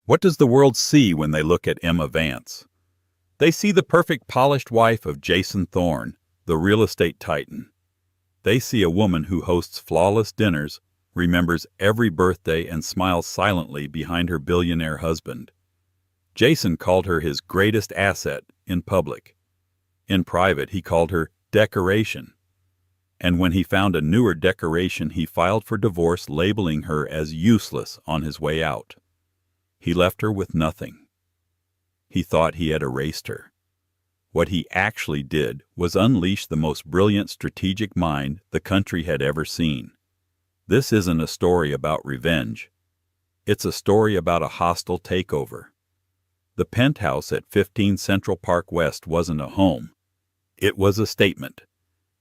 What does the world see when they look at Emma Vance? They see the perfect polished wife of Jason Thorne, the real estate titan. They see a woman who hosts flawless dinners, remembers every birthday, and smiles silently behind her billionaire husband. Jason called her his greatest asset in public. In private, he called her decoration. And when he found a newer decoration, he filed for divorce, labeling her as useless on his way out. He left her with nothing. He thought he had erased her. What he actually did was unleash the most brilliant strategic mind the country had ever seen. This isn't a story about revenge. It's a story about a hostile takeover. The penthouse at 15 Central Park West wasn't a home. It was a statement.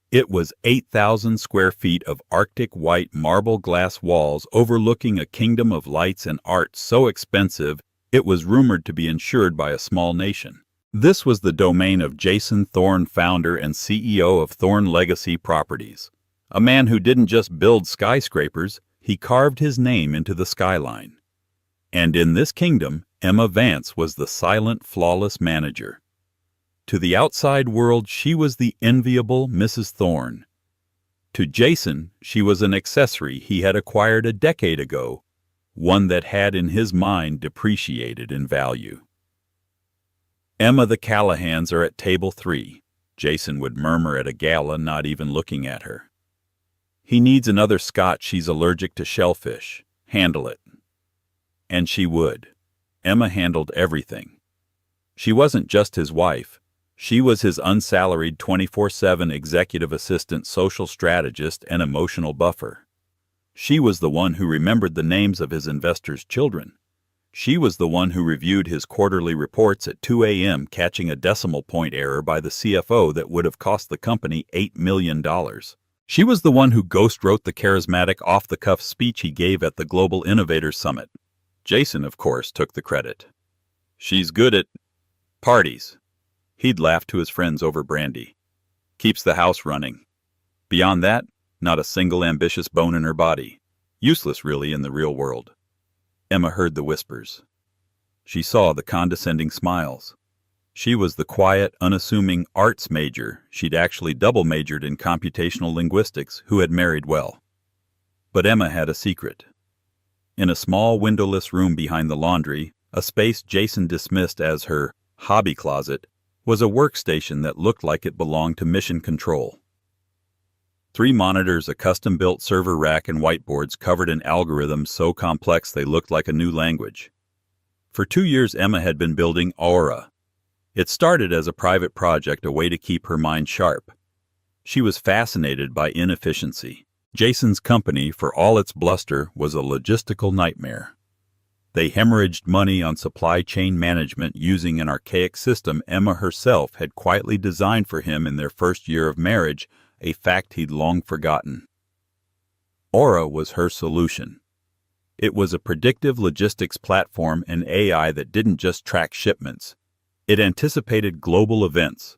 It was 8,000 square feet of Arctic white marble glass walls overlooking a kingdom of lights and art so expensive it was rumored to be insured by a small nation. This was the domain of Jason Thorne, founder and CEO of Thorne Legacy Properties. A man who didn't just build skyscrapers, he carved his name into the skyline. And in this kingdom, Emma Vance was the silent, flawless manager. To the outside world, she was the enviable Mrs. Thorne. To Jason, she was an accessory he had acquired a decade ago, one that had in his mind depreciated in value. "Emma, the Callahans are at table 3, Jason would murmur at a gala, not even looking at her. "He needs another scotch. She's allergic to shellfish. Handle it." And she would. Emma handled everything. She wasn't just his wife. She was his unsalaried 24/7 executive assistant, social strategist, and emotional buffer. She was the one who remembered the names of his investors' children. She was the one who reviewed his quarterly reports at 2 a.m., catching a decimal point error by the CFO that would have cost the company $8 million. She was the one who ghost-wrote the charismatic, off-the-cuff speech he gave at the Global Innovators Summit. Jason, of course, took the credit. "She's good at parties." He'd laugh to his friends over brandy. "Keeps the house running. Beyond that, not a single ambitious bone in her body. Useless, really, in the real world." Emma heard the whispers. She saw the condescending smiles. She was the quiet, unassuming arts major she'd actually double majored in computational linguistics who had married well. But Emma had a secret. In a small windowless room behind the laundry, a space Jason dismissed as her hobby closet, was a workstation that looked like it belonged to Mission Control. 3 monitors, a custom-built server rack, and whiteboards covered in algorithms so complex they looked like a new language. For 2 years, Emma had been building Aura. It started as a private project, a way to keep her mind sharp. She was fascinated by inefficiency. Jason's company, for all its bluster, was a logistical nightmare. They hemorrhaged money on supply chain management using an archaic system Emma herself had quietly designed for him in their first year of marriage, a fact he'd long forgotten. Aura was her solution. It was a predictive logistics platform and AI that didn't just track shipments. It anticipated global events,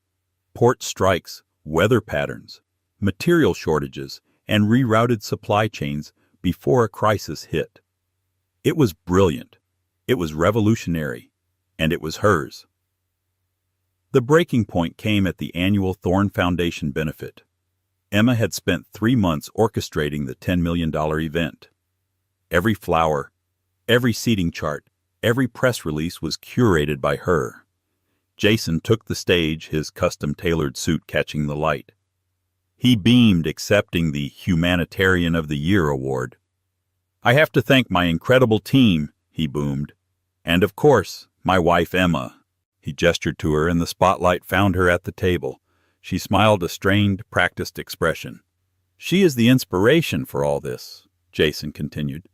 port strikes, weather patterns, material shortages, and rerouted supply chains before a crisis hit. It was brilliant, it was revolutionary, and it was hers. The breaking point came at the annual Thorne Foundation benefit. Emma had spent 3 months orchestrating the $10 million event. Every flower, every seating chart, every press release was curated by her. Jason took the stage, his custom-tailored suit catching the light. He beamed, accepting the Humanitarian of the Year award. "I have to thank my incredible team," he boomed. "And of course, my wife Emma." He gestured to her, and the spotlight found her at the table. She smiled a strained, practiced expression. "She is the inspiration for all this," Jason continued,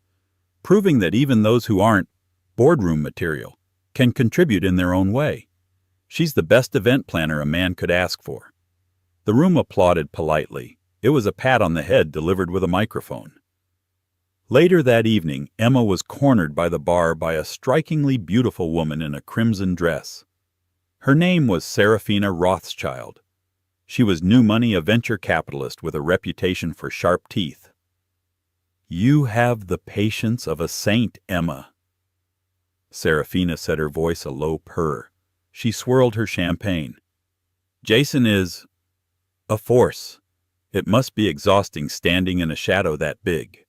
"proving that even those who aren't boardroom material can contribute in their own way. She's the best event planner a man could ask for." The room applauded politely. It was a pat on the head delivered with a microphone. Later that evening, Emma was cornered by the bar by a strikingly beautiful woman in a crimson dress. Her name was Serafina Rothschild. She was new money, a venture capitalist with a reputation for sharp teeth. "You have the patience of a saint, Emma." Serafina said, her voice a low purr. She swirled her champagne. Jason is a force. It must be exhausting standing in a shadow that big.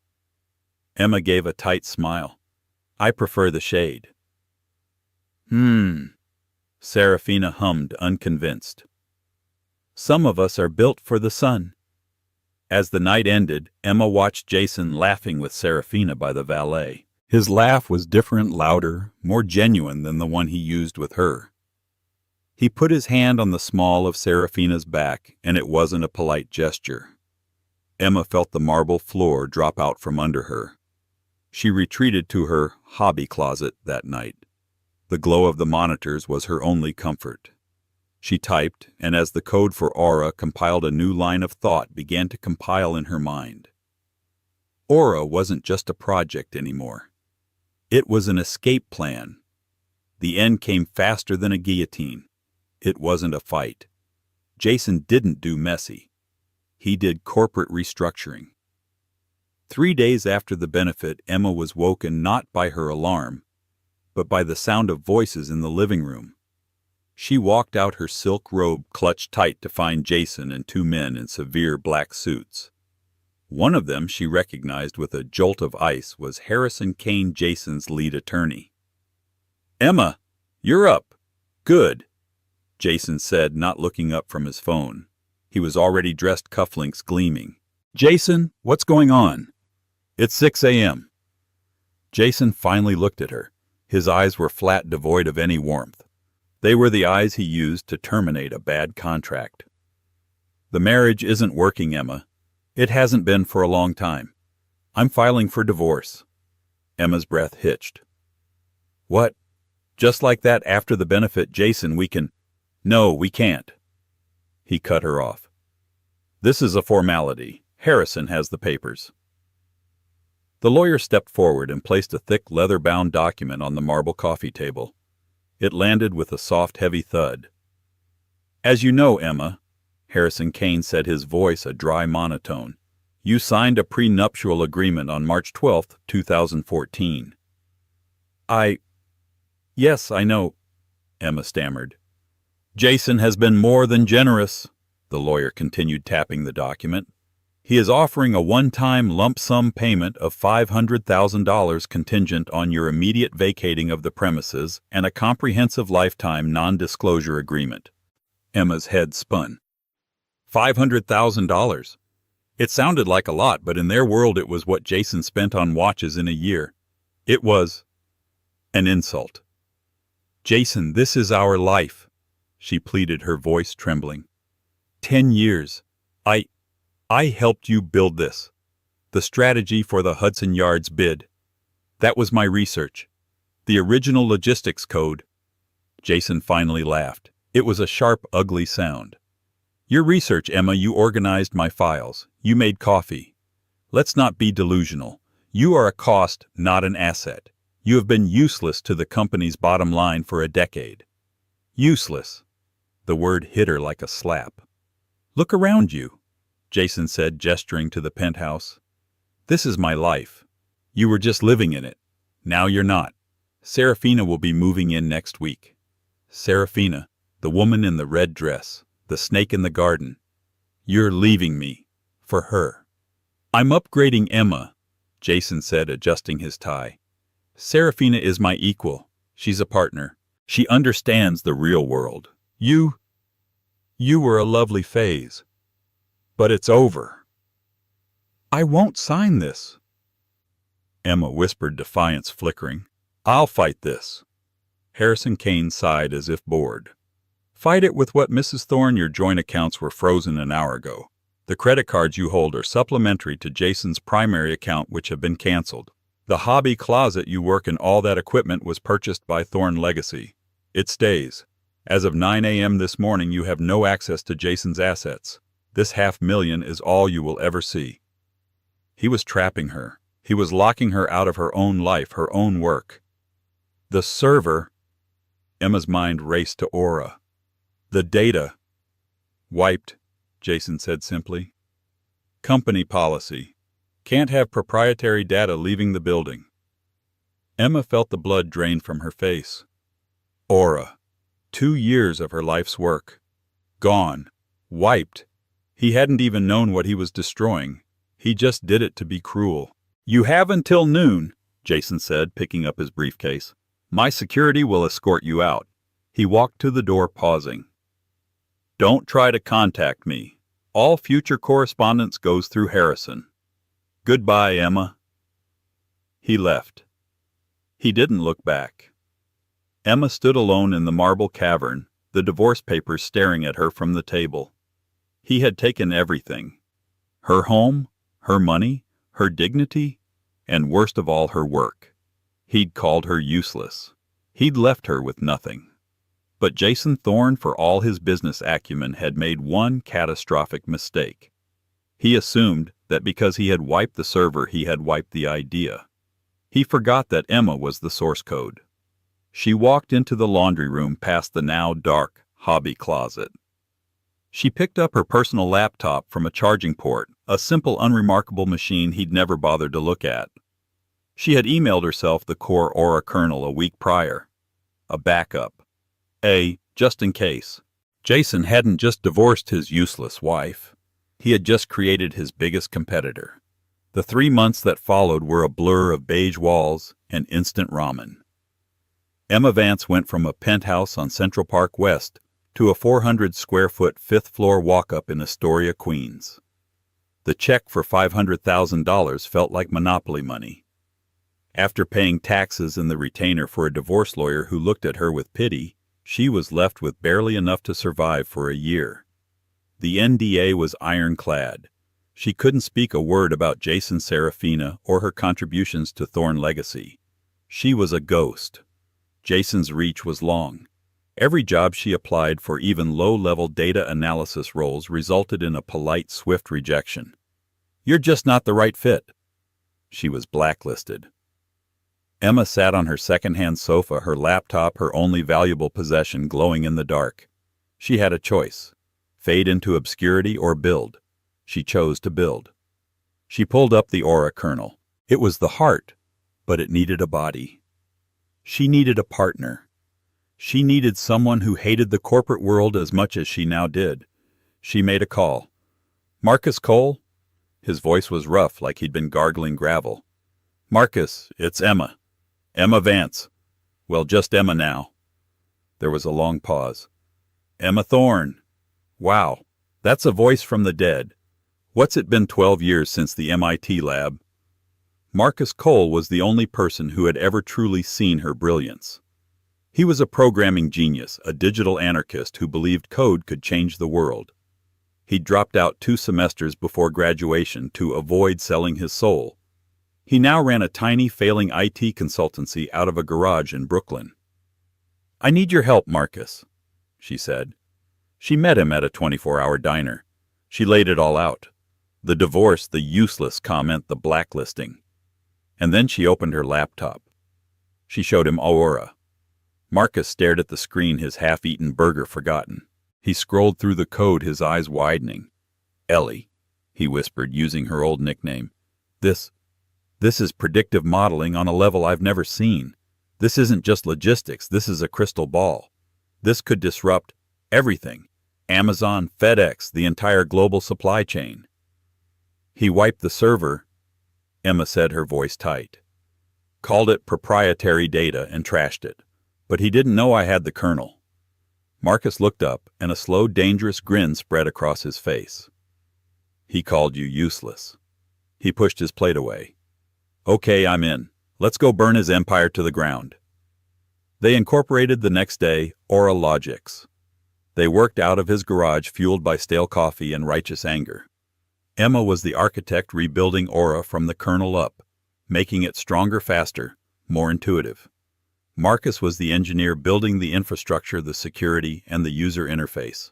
Emma gave a tight smile. I prefer the shade. Serafina hummed, unconvinced. Some of us are built for the sun. As the night ended, Emma watched Jason laughing with Serafina by the valet. His laugh was different, louder, more genuine than the one he used with her. He put his hand on the small of Serafina's back, and it wasn't a polite gesture. Emma felt the marble floor drop out from under her. She retreated to her hobby closet that night. The glow of the monitors was her only comfort. She typed, and as the code for Aura compiled, a new line of thought began to compile in her mind. Aura wasn't just a project anymore. It was an escape plan. The end came faster than a guillotine. It wasn't a fight. Jason didn't do messy. He did corporate restructuring. 3 days after the benefit, Emma was woken not by her alarm, but by the sound of voices in the living room. She walked out, her silk robe clutched tight, to find Jason and 2 men in severe black suits. One of them she recognized with a jolt of ice was Harrison Kane, Jason's lead attorney. Emma, you're up. Good, Jason said, not looking up from his phone. He was already dressed, cufflinks gleaming. Jason, what's going on? It's 6 a.m. Jason finally looked at her. His eyes were flat, devoid of any warmth. They were the eyes he used to terminate a bad contract. The marriage isn't working, Emma. It hasn't been for a long time. I'm filing for divorce. Emma's breath hitched. What? Just like that after the benefit, Jason, we can... No, we can't. He cut her off. This is a formality. Harrison has the papers. The lawyer stepped forward and placed a thick leather-bound document on the marble coffee table. It landed with a soft, heavy thud. As you know, Emma, Harrison Kane said, his voice a dry monotone, you signed a prenuptial agreement on March 12, 2014. Yes, I know, Emma stammered. Jason has been more than generous, the lawyer continued, tapping the document. He is offering a one-time lump sum payment of $500,000 contingent on your immediate vacating of the premises and a comprehensive lifetime non-disclosure agreement. Emma's head spun. $500,000. It sounded like a lot, but in their world it was what Jason spent on watches in a year. It was an insult. Jason, this is our life, she pleaded, her voice trembling. 10 years. I helped you build this. The strategy for the Hudson Yards bid. That was my research. The original logistics code. Jason finally laughed. It was a sharp, ugly sound. Your research, Emma, you organized my files. You made coffee. Let's not be delusional. You are a cost, not an asset. You have been useless to the company's bottom line for a decade. Useless. The word hit her like a slap. Look around you, Jason said, gesturing to the penthouse. This is my life. You were just living in it. Now you're not. Serafina will be moving in next week. Serafina, the woman in the red dress, the snake in the garden. You're leaving me. For her. I'm upgrading Emma, Jason said, adjusting his tie. Serafina is my equal. She's a partner. She understands the real world. You were a lovely phase. But it's over. I won't sign this. Emma whispered, defiance flickering. I'll fight this. Harrison Kane sighed as if bored. Fight it with what, Mrs. Thorne? Your joint accounts were frozen an hour ago. The credit cards you hold are supplementary to Jason's primary account, which have been canceled. The hobby closet you work in, all that equipment was purchased by Thorne Legacy. It stays. As of 9 a.m. this morning, you have no access to Jason's assets. This $500,000 is all you will ever see. He was trapping her. He was locking her out of her own life, her own work. The server. Emma's mind raced to Aura. The data. Wiped, Jason said simply. Company policy. Can't have proprietary data leaving the building. Emma felt the blood drain from her face. Aura. 2 years of her life's work. Gone. Wiped. He hadn't even known what he was destroying. He just did it to be cruel. "You have until noon," Jason said, picking up his briefcase. "My security will escort you out." He walked to the door, pausing. "Don't try to contact me. All future correspondence goes through Harrison. Goodbye, Emma." He left. He didn't look back. Emma stood alone in the marble cavern, the divorce papers staring at her from the table. He had taken everything. Her home, her money, her dignity, and worst of all, her work. He'd called her useless. He'd left her with nothing. But Jason Thorne, for all his business acumen, had made one catastrophic mistake. He assumed that because he had wiped the server, he had wiped the idea. He forgot that Emma was the source code. She walked into the laundry room past the now dark hobby closet. She picked up her personal laptop from a charging port, a simple, unremarkable machine he'd never bothered to look at. She had emailed herself the core Aura kernel a week prior. A backup. Just in case. Jason hadn't just divorced his useless wife. He had just created his biggest competitor. The 3 months that followed were a blur of beige walls and instant ramen. Emma Vance went from a penthouse on Central Park West to a 400-square-foot fifth-floor walk-up in Astoria, Queens. The check for $500,000 felt like monopoly money. After paying taxes and the retainer for a divorce lawyer who looked at her with pity, she was left with barely enough to survive for a year. The NDA was ironclad. She couldn't speak a word about Jason Serafina or her contributions to Thorne Legacy. She was a ghost. Jason's reach was long. Every job she applied for, even low-level data analysis roles, resulted in a polite, swift rejection. "You're just not the right fit." She was blacklisted. Emma sat on her second-hand sofa, her laptop, her only valuable possession, glowing in the dark. She had a choice: fade into obscurity or build. She chose to build. She pulled up the Aura kernel. It was the heart, but it needed a body. She needed a partner. She needed someone who hated the corporate world as much as she now did. She made a call. "Marcus Cole?" His voice was rough, like he'd been gargling gravel. "Marcus, it's Emma. Emma Vance. Well, just Emma now." There was a long pause. "Emma Thorne. Wow, that's a voice from the dead. What's it been 12 years since the MIT lab?" Marcus Cole was the only person who had ever truly seen her brilliance. He was a programming genius, a digital anarchist who believed code could change the world. He'd dropped out 2 semesters before graduation to avoid selling his soul. He now ran a tiny, failing IT consultancy out of a garage in Brooklyn. "I need your help, Marcus," she said. She met him at a 24-hour diner. She laid it all out. The divorce, the useless comment, the blacklisting. And then she opened her laptop. She showed him Aura. Marcus stared at the screen, his half-eaten burger forgotten. He scrolled through the code, his eyes widening. "Ellie," he whispered, using her old nickname. This is predictive modeling on a level I've never seen. This isn't just logistics, this is a crystal ball. This could disrupt everything. Amazon, FedEx, the entire global supply chain." He wiped the server, Emma said, her voice tight. "Called it proprietary data and trashed it. But he didn't know I had the kernel." Marcus looked up, and a slow, dangerous grin spread across his face. "He called you useless." He pushed his plate away. "Okay, I'm in. Let's go burn his empire to the ground." They incorporated the next day AuraLogix. They worked out of his garage, fueled by stale coffee and righteous anger. Emma was the architect rebuilding Aura from the kernel up, making it stronger, faster, more intuitive. Marcus was the engineer building the infrastructure, the security, and the user interface.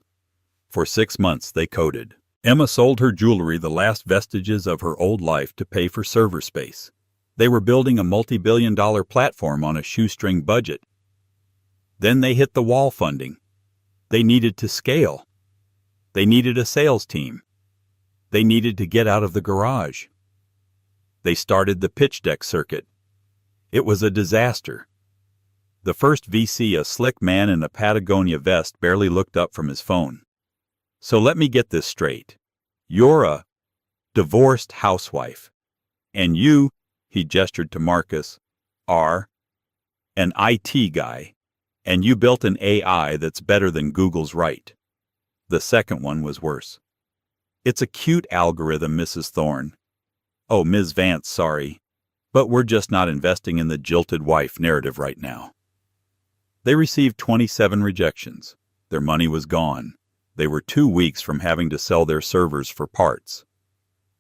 For 6 months they coded. Emma sold her jewelry, the last vestiges of her old life, to pay for server space. They were building a multi-billion-dollar platform on a shoestring budget. Then they hit the wall funding. They needed to scale. They needed a sales team. They needed to get out of the garage. They started the pitch deck circuit. It was a disaster. The first VC, a slick man in a Patagonia vest, barely looked up from his phone. So let me get this straight. You're a divorced housewife. And you, he gestured to Marcus, are an IT guy. And you built an AI that's better than Google's right. The second one was worse. It's a cute algorithm, Mrs. Thorne. Oh, Ms. Vance, sorry. But we're just not investing in the jilted wife narrative right now. They received 27 rejections. Their money was gone. They were 2 weeks from having to sell their servers for parts.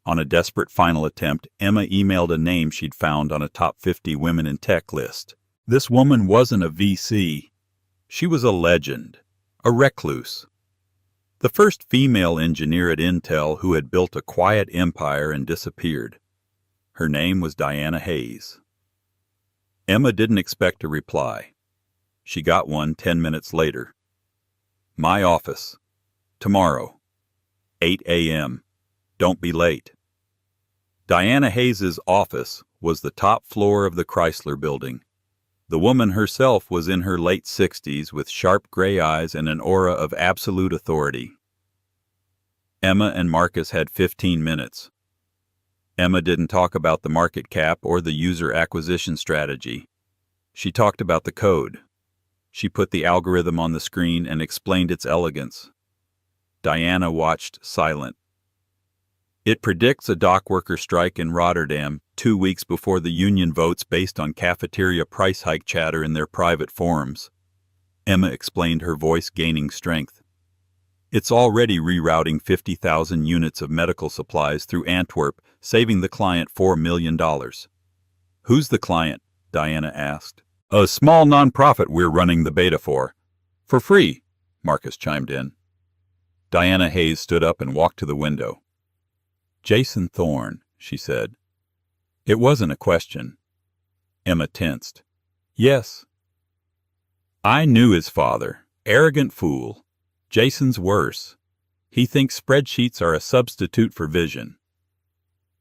On a desperate final attempt, Emma emailed a name she'd found on a top 50 women in tech list. This woman wasn't a VC. She was a legend, a recluse. The first female engineer at Intel who had built a quiet empire and disappeared. Her name was Diana Hayes. Emma didn't expect a reply. She got one 10 minutes later. My office. Tomorrow. 8 a.m. Don't be late. Diana Hayes's office was the top floor of the Chrysler Building. The woman herself was in her late 60s with sharp gray eyes and an aura of absolute authority. Emma and Marcus had 15 minutes. Emma didn't talk about the market cap or the user acquisition strategy. She talked about the code. She put the algorithm on the screen and explained its elegance. Diana watched silent. It predicts a dockworker strike in Rotterdam 2 weeks before the union votes based on cafeteria price hike chatter in their private forums. Emma explained, her voice gaining strength. It's already rerouting 50,000 units of medical supplies through Antwerp, saving the client $4 million. Who's the client? Diana asked. A small nonprofit we're running the beta for. For free, Marcus chimed in. Diana Hayes stood up and walked to the window. Jason Thorne, she said. It wasn't a question. Emma tensed. Yes. I knew his father. Arrogant fool. Jason's worse. He thinks spreadsheets are a substitute for vision.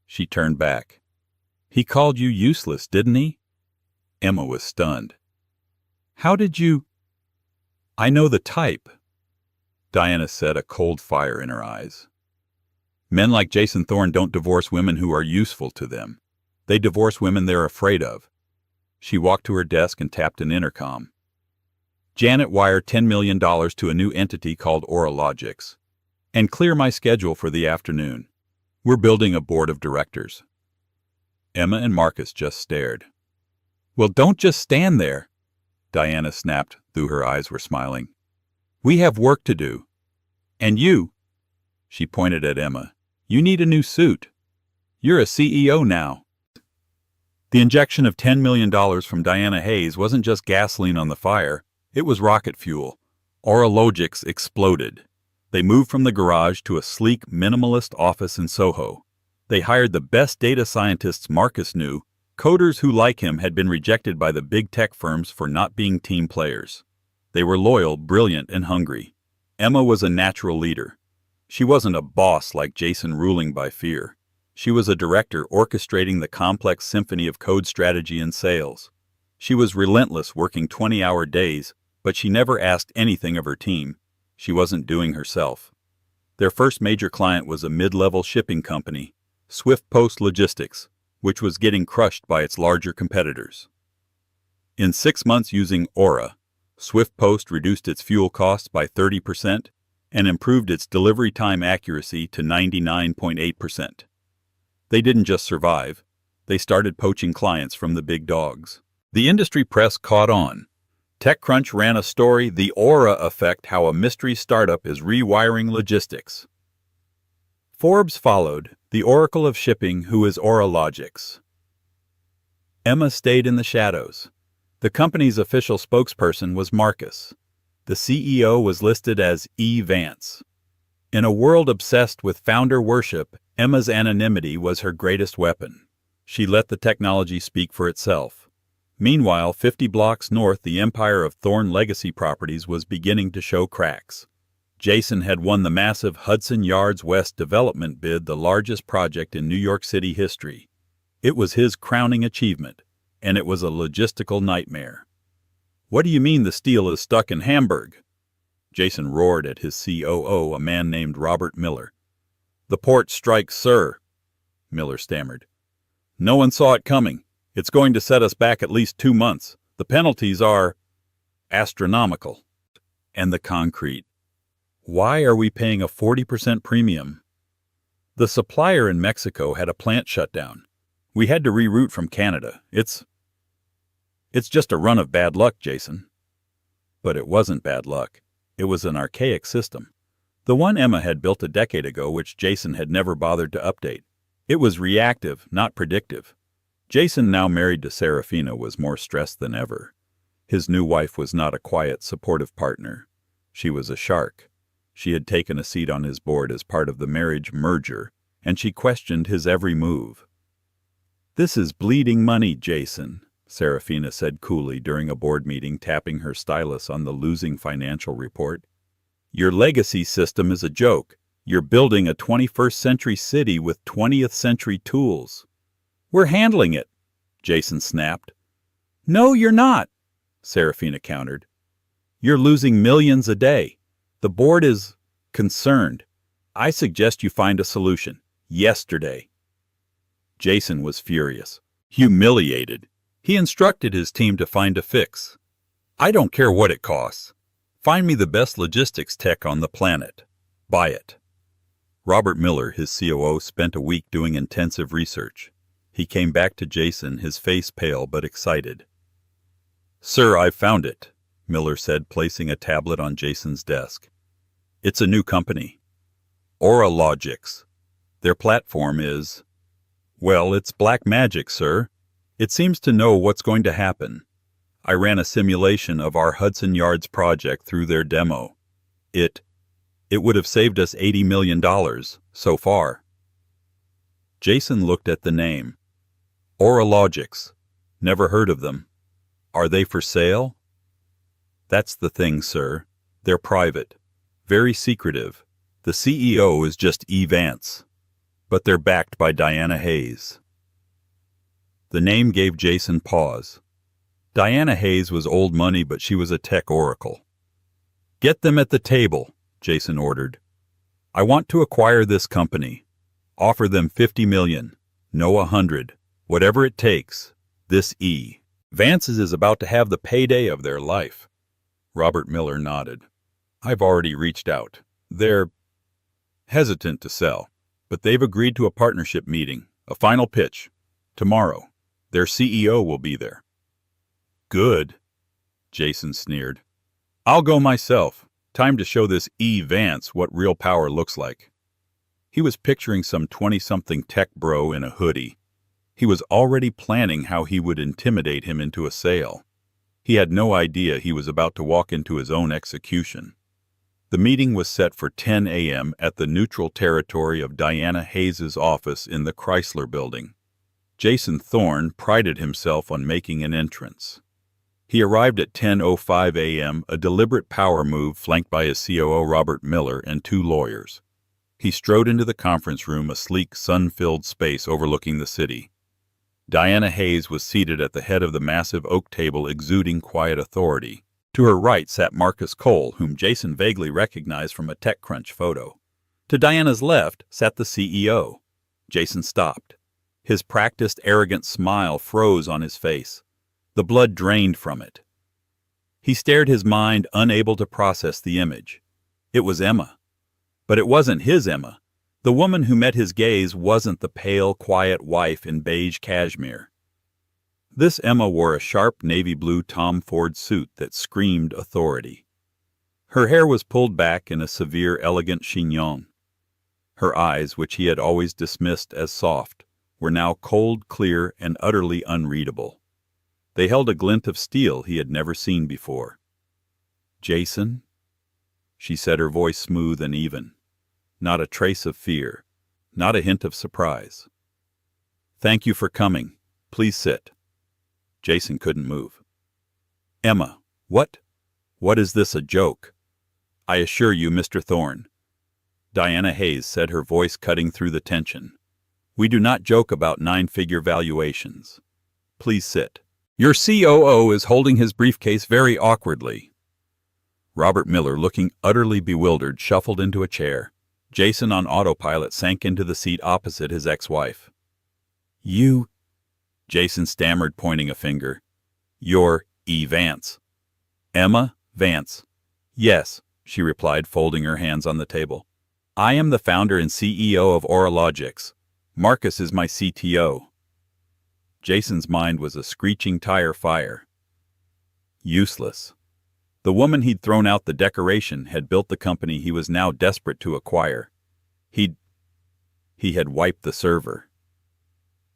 She turned back. He called you useless, didn't he? Emma was stunned. How did you... I know the type. Diana said, a cold fire in her eyes. Men like Jason Thorne don't divorce women who are useful to them. They divorce women they're afraid of. She walked to her desk and tapped an intercom. Janet, wire $10 million to a new entity called AuraLogix. And clear my schedule for the afternoon. We're building a board of directors. Emma and Marcus just stared. Well, don't just stand there, Diana snapped, though her eyes were smiling. We have work to do. And you, she pointed at Emma, you need a new suit. You're a CEO now. The injection of $10 million from Diana Hayes wasn't just gasoline on the fire, it was rocket fuel. AuraLogix exploded. They moved from the garage to a sleek, minimalist office in Soho. They hired the best data scientists Marcus knew. Coders who, like him, had been rejected by the big tech firms for not being team players. They were loyal, brilliant, and hungry. Emma was a natural leader. She wasn't a boss like Jason ruling by fear. She was a director orchestrating the complex symphony of code strategy and sales. She was relentless, working 20-hour days, but she never asked anything of her team. She wasn't doing herself. Their first major client was a mid-level shipping company, Swift Post Logistics, which was getting crushed by its larger competitors. In 6 months using Aura, Swift Post reduced its fuel costs by 30% and improved its delivery time accuracy to 99.8%. They didn't just survive, they started poaching clients from the big dogs. The industry press caught on. TechCrunch ran a story, The Aura Effect, How a Mystery Startup is Rewiring Logistics. Forbes followed, The Oracle of Shipping, Who is AuraLogix. Emma stayed in the shadows. The company's official spokesperson was Marcus. The CEO was listed as E. Vance. In a world obsessed with founder worship, Emma's anonymity was her greatest weapon. She let the technology speak for itself. Meanwhile, 50 blocks north, the empire of Thorne Legacy Properties was beginning to show cracks. Jason had won the massive Hudson Yards West development bid, the largest project in New York City history. It was his crowning achievement. and it was a logistical nightmare. "What do you mean the steel is stuck in Hamburg?" Jason roared at his COO, a man named Robert Miller. "The port strikes, sir," Miller stammered. "No one saw it coming. It's going to set us back at least 2 months. The penalties are astronomical." "And the concrete. Why are we paying a 40% premium?" "The supplier in Mexico had a plant shut down. We had to reroute from Canada. It's just a run of bad luck, Jason." But it wasn't bad luck. It was an archaic system. The one Emma had built a decade ago, which Jason had never bothered to update. It was reactive, not predictive. Jason, now married to Serafina, was more stressed than ever. His new wife was not a quiet, supportive partner. She was a shark. She had taken a seat on his board as part of the marriage merger, and she questioned his every move. "This is bleeding money, Jason," Serafina said coolly during a board meeting, tapping her stylus on the losing financial report. "Your legacy system is a joke. You're building a 21st century city with 20th century tools." "We're handling it," Jason snapped. "No, you're not," Serafina countered. "You're losing millions a day. The board is concerned. I suggest you find a solution. Yesterday." Jason was furious, humiliated. He instructed his team to find a fix. "I don't care what it costs. Find me the best logistics tech on the planet. Buy it." Robert Miller, his COO, spent a week doing intensive research. He came back to Jason, his face pale but excited. "Sir, I've found it," Miller said, placing a tablet on Jason's desk. "It's a new company. AuraLogix. Their platform is, well, it's black magic, sir. It seems to know what's going to happen. I ran a simulation of our Hudson Yards project through their demo. It would have saved us $80 million so far." Jason looked at the name. AuraLogix. Never heard of them. Are they for sale? "That's the thing, sir. They're private. Very secretive. The CEO is just Vance. But they're backed by Diana Hayes." The name gave Jason pause. Diana Hayes was old money, but she was a tech oracle. "Get them at the table," Jason ordered. "I want to acquire this company. Offer them $50 million. No, 100. Whatever it takes. This Vance's is about to have the payday of their life." Robert Miller nodded. "I've already reached out. They're hesitant to sell, but they've agreed to a partnership meeting, a final pitch. Tomorrow. Their CEO will be there." "Good," Jason sneered. "I'll go myself. Time to show this Vance what real power looks like." He was picturing some 20-something tech bro in a hoodie. He was already planning how he would intimidate him into a sale. He had no idea he was about to walk into his own execution. The meeting was set for 10 a.m. at the neutral territory of Diana Hayes' office in the Chrysler Building. Jason Thorne prided himself on making an entrance. He arrived at 10:05 a.m., a deliberate power move flanked by his COO Robert Miller and 2 lawyers. He strode into the conference room, a sleek, sun-filled space overlooking the city. Diana Hayes was seated at the head of the massive oak table, exuding quiet authority. To her right sat Marcus Cole, whom Jason vaguely recognized from a TechCrunch photo. To Diana's left sat the CEO. Jason stopped. His practiced, arrogant smile froze on his face. The blood drained from it. He stared, his mind unable to process the image. It was Emma. But it wasn't his Emma. The woman who met his gaze wasn't the pale, quiet wife in beige cashmere. This Emma wore a sharp navy blue Tom Ford suit that screamed authority. Her hair was pulled back in a severe, elegant chignon. Her eyes, which he had always dismissed as soft, were now cold, clear, and utterly unreadable. They held a glint of steel he had never seen before. "Jason?" she said, her voice smooth and even. Not a trace of fear, not a hint of surprise. "Thank you for coming. Please sit." Jason couldn't move. "Emma, what is this, a joke?" "I assure you, Mr. Thorne," Diana Hayes said, her voice cutting through the tension, "we do not joke about 9-figure valuations. Please sit." Your COO is holding his briefcase very awkwardly. Robert Miller, looking utterly bewildered, shuffled into a chair. Jason, on autopilot, sank into the seat opposite his ex-wife. You, Jason stammered, pointing a finger. You're E. Vance. Emma Vance. Yes, she replied, folding her hands on the table. I am the founder and CEO of AuraLogix. Marcus is my CTO. Jason's mind was a screeching tire fire. Useless. The woman he'd thrown out the decoration had built the company he was now desperate to acquire. He had wiped the server.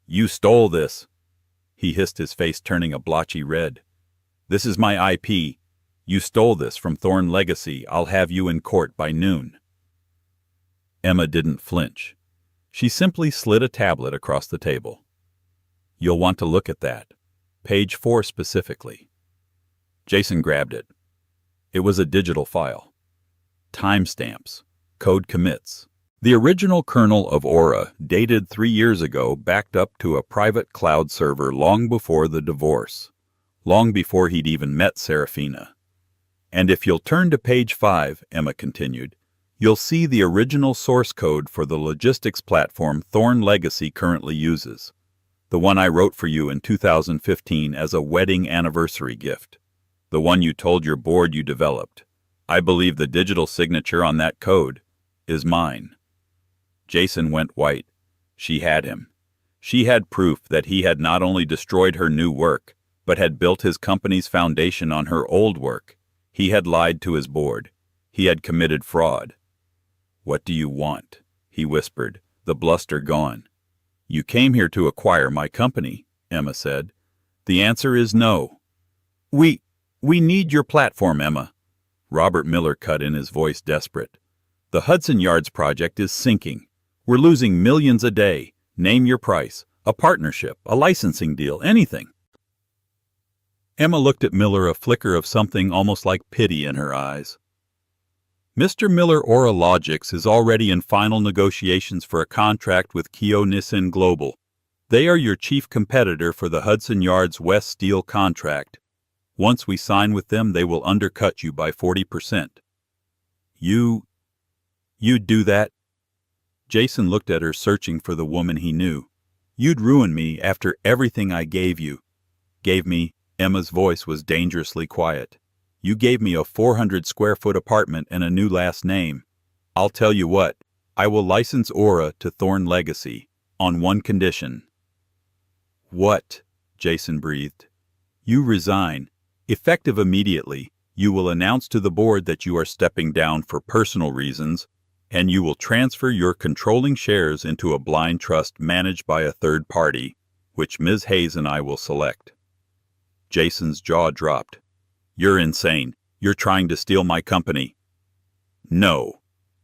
You stole this, he hissed, his face turning a blotchy red. This is my IP. You stole this from Thorn Legacy. I'll have you in court by noon. Emma didn't flinch. She simply slid a tablet across the table. You'll want to look at that. Page 4 specifically. Jason grabbed it. It was a digital file. Timestamps. Code commits. The original kernel of Aura, dated 3 years ago, backed up to a private cloud server long before the divorce. Long before he'd even met Serafina. And if you'll turn to page 5, Emma continued, you'll see the original source code for the logistics platform Thorn Legacy currently uses. The one I wrote for you in 2015 as a wedding anniversary gift. The one you told your board you developed. I believe the digital signature on that code is mine. Jason went white. She had him. She had proof that he had not only destroyed her new work, but had built his company's foundation on her old work. He had lied to his board. He had committed fraud. What do you want? He whispered, the bluster gone. You came here to acquire my company, Emma said. The answer is no. We need your platform, Emma. Robert Miller cut in, his voice desperate. The Hudson Yards project is sinking. We're losing millions a day. Name your price. A partnership, a licensing deal, anything. Emma looked at Miller, a flicker of something almost like pity in her eyes. Mr. Miller, AuraLogix is already in final negotiations for a contract with Kyo Nissin Global. They are your chief competitor for the Hudson Yards West Steel contract. Once we sign with them, they will undercut you by 40%. You'd do that? Jason looked at her, searching for the woman he knew. You'd ruin me after everything I gave you. Gave me? Emma's voice was dangerously quiet. You gave me a 400-square-foot apartment and a new last name. I'll tell you what, I will license Aura to Thorn Legacy, on one condition. What? Jason breathed. You resign. Effective immediately, you will announce to the board that you are stepping down for personal reasons, and you will transfer your controlling shares into a blind trust managed by a third party, which Ms. Hayes and I will select. Jason's jaw dropped. You're insane. You're trying to steal my company. No,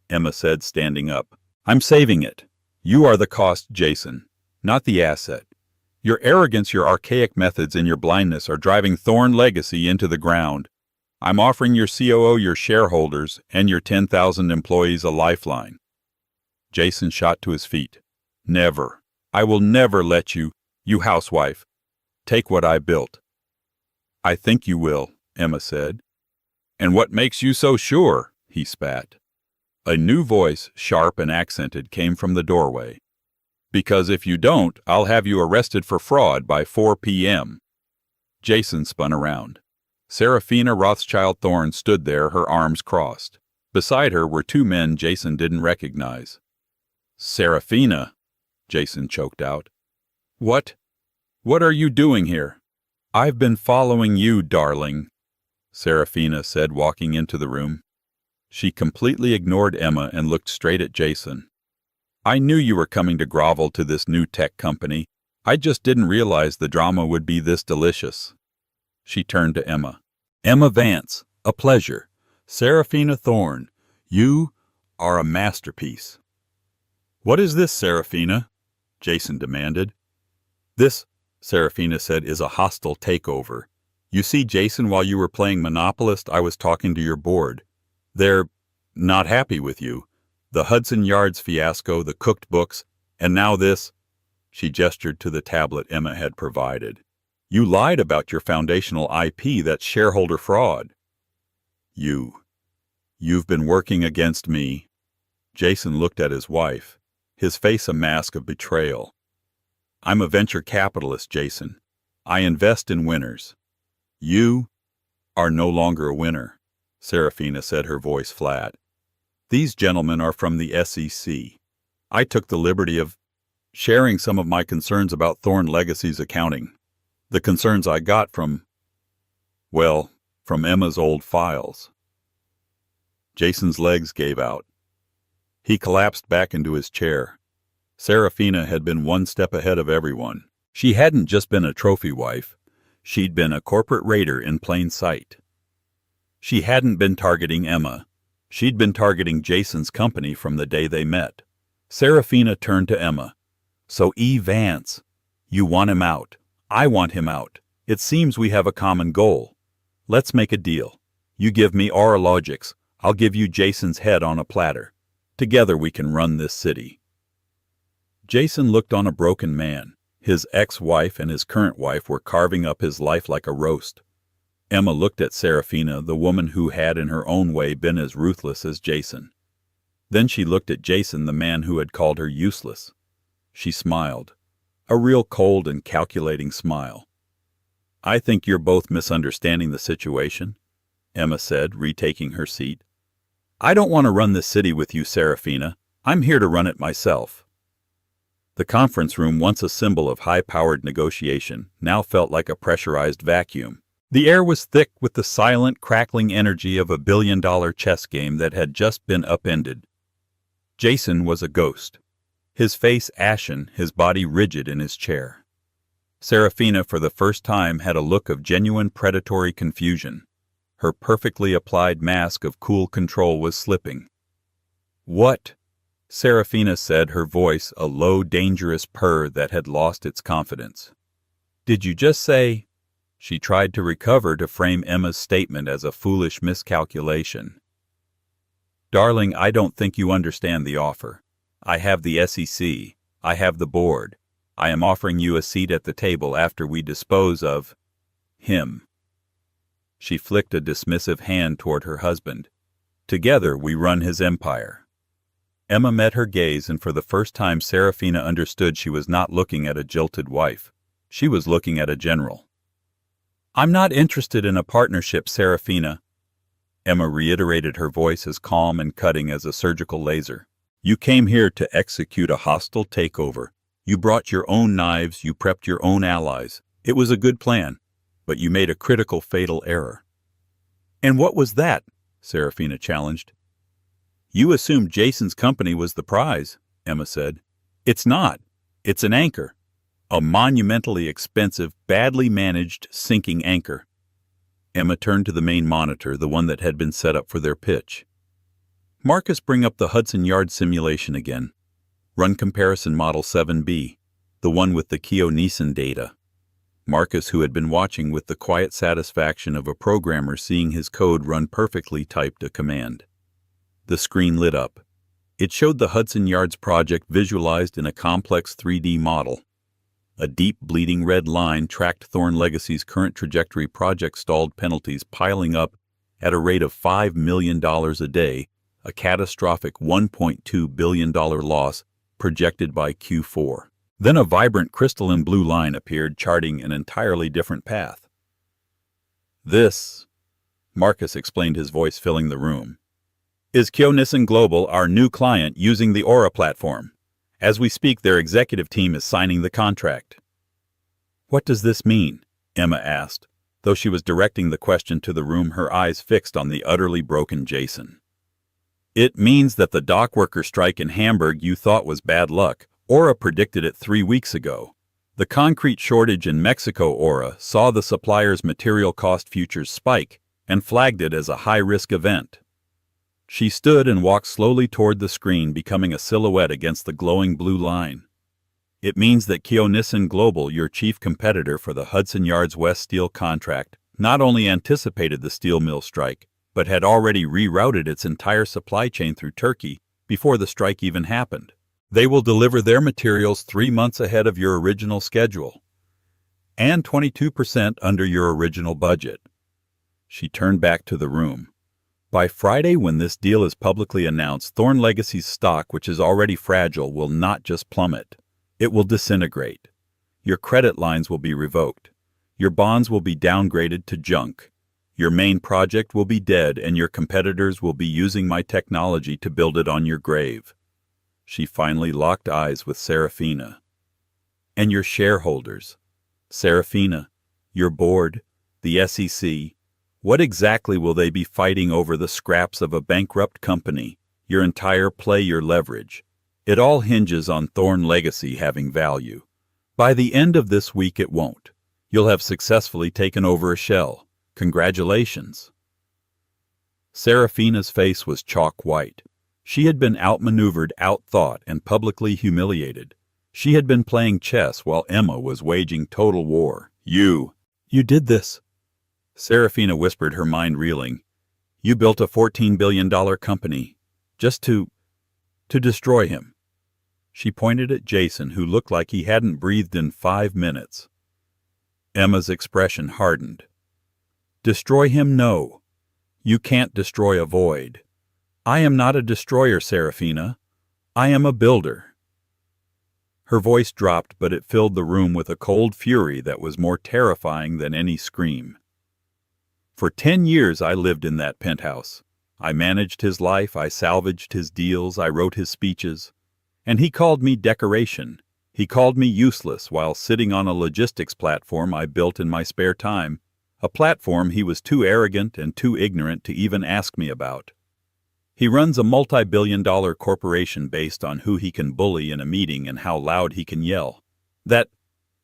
Emma said, standing up. I'm saving it. You are the cost, Jason, not the asset. Your arrogance, your archaic methods, and your blindness are driving Thorn Legacy into the ground. I'm offering your COO, your shareholders, and your 10,000 employees a lifeline. Jason shot to his feet. Never. I will never let you housewife, take what I built. I think you will, Emma said. And what makes you so sure? He spat. A new voice, sharp and accented, came from the doorway. Because if you don't, I'll have you arrested for fraud by 4 p.m. Jason spun around. Serafina Rothschild Thorne stood there, her arms crossed. Beside her were 2 men Jason didn't recognize. Serafina, Jason choked out. What are you doing here? I've been following you, darling, Serafina said, walking into the room. She completely ignored Emma and looked straight at Jason. I knew you were coming to grovel to this new tech company. I just didn't realize the drama would be this delicious. She turned to Emma. Emma Vance, a pleasure. Serafina Thorne, you are a masterpiece. What is this, Serafina? Jason demanded. This, Serafina said, is a hostile takeover. You see, Jason, while you were playing Monopolist, I was talking to your board. They're not happy with you. The Hudson Yards fiasco, the cooked books, and now this. She gestured to the tablet Emma had provided. You lied about your foundational IP. That's shareholder fraud. You've been working against me. Jason looked at his wife, his face a mask of betrayal. I'm a venture capitalist, Jason. I invest in winners. You are no longer a winner, Serafina said, her voice flat. These gentlemen are from the SEC. I took the liberty of sharing some of my concerns about Thorn Legacy's accounting. The concerns I got from Emma's old files. Jason's legs gave out. He collapsed back into his chair. Serafina had been one step ahead of everyone. She hadn't just been a trophy wife. She'd been a corporate raider in plain sight. She hadn't been targeting Emma. She'd been targeting Jason's company from the day they met. Serafina turned to Emma. So Vance, you want him out. I want him out. It seems we have a common goal. Let's make a deal. You give me AuraLogix. I'll give you Jason's head on a platter. Together we can run this city. Jason looked on a broken man. His ex-wife and his current wife were carving up his life like a roast. Emma looked at Serafina, the woman who had in her own way been as ruthless as Jason. Then she looked at Jason, the man who had called her useless. She smiled. A real cold and calculating smile. I think you're both misunderstanding the situation, Emma said, retaking her seat. I don't want to run this city with you, Serafina. I'm here to run it myself. The conference room, once a symbol of high-powered negotiation, now felt like a pressurized vacuum. The air was thick with the silent, crackling energy of a billion-dollar chess game that had just been upended. Jason was a ghost. His face ashen, his body rigid in his chair. Serafina, for the first time, had a look of genuine predatory confusion. Her perfectly applied mask of cool control was slipping. What? Serafina said, her voice a low, dangerous purr that had lost its confidence. Did you just say? She tried to recover to frame Emma's statement as a foolish miscalculation. Darling, I don't think you understand the offer. I have the SEC. I have the board. I am offering you a seat at the table after we dispose of him. She flicked a dismissive hand toward her husband. Together we run his empire. Emma met her gaze, and for the first time Serafina understood she was not looking at a jilted wife. She was looking at a general. I'm not interested in a partnership, Serafina. Emma reiterated, her voice as calm and cutting as a surgical laser. You came here to execute a hostile takeover. You brought your own knives, you prepped your own allies. It was a good plan, but you made a critical, fatal error. And what was that? Serafina challenged. You assumed Jason's company was the prize, Emma said. It's not. It's an anchor. A monumentally expensive, badly managed, sinking anchor. Emma turned to the main monitor, the one that had been set up for their pitch. Marcus, bring up the Hudson Yards simulation again. Run comparison model 7B, the one with the Keo-Neeson data. Marcus, who had been watching with the quiet satisfaction of a programmer seeing his code run perfectly, typed a command. The screen lit up. It showed the Hudson Yards project visualized in a complex 3D model. A deep, bleeding red line tracked Thorn Legacy's current trajectory, project stalled penalties piling up at a rate of $5 million a day, a catastrophic $1.2 billion loss projected by Q4. Then a vibrant crystalline blue line appeared, charting an entirely different path. This, Marcus explained, his voice filling the room, is Keo-Neeson Global, our new client using the Aura platform. As we speak, their executive team is signing the contract. What does this mean? Emma asked, though she was directing the question to the room, her eyes fixed on the utterly broken Jason. It means that the dockworker strike in Hamburg you thought was bad luck. Aura predicted it 3 weeks ago. The concrete shortage in Mexico, Aura saw the supplier's material cost futures spike and flagged it as a high-risk event. She stood and walked slowly toward the screen, becoming a silhouette against the glowing blue line. It means that Keo-Neeson Global, your chief competitor for the Hudson Yards West Steel contract, not only anticipated the steel mill strike, but had already rerouted its entire supply chain through Turkey before the strike even happened. They will deliver their materials 3 months ahead of your original schedule. and 22% under your original budget. She turned back to the room. By Friday, when this deal is publicly announced, Thorn Legacy's stock, which is already fragile, will not just plummet. It will disintegrate. Your credit lines will be revoked. Your bonds will be downgraded to junk. Your main project will be dead, and your competitors will be using my technology to build it on your grave. She finally locked eyes with Serafina. And your shareholders. Serafina, your board, the SEC, what exactly will they be fighting over the scraps of a bankrupt company, your entire play, your leverage? It all hinges on Thorn Legacy having value. By the end of this week it won't. You'll have successfully taken over a shell. Congratulations. Serafina's face was chalk white. She had been outmaneuvered, outthought, and publicly humiliated. She had been playing chess while Emma was waging total war. You did this. Serafina whispered, her mind reeling. You built a $14 billion company just to destroy him. She pointed at Jason, who looked like he hadn't breathed in 5 minutes. Emma's expression hardened. Destroy him? No. You can't destroy a void. I am not a destroyer, Serafina. I am a builder. Her voice dropped, but it filled the room with a cold fury that was more terrifying than any scream. For 10 years I lived in that penthouse. I managed his life, I salvaged his deals, I wrote his speeches. And he called me decoration. He called me useless while sitting on a logistics platform I built in my spare time, a platform he was too arrogant and too ignorant to even ask me about. He runs a multi-billion-dollar corporation based on who he can bully in a meeting and how loud he can yell. That,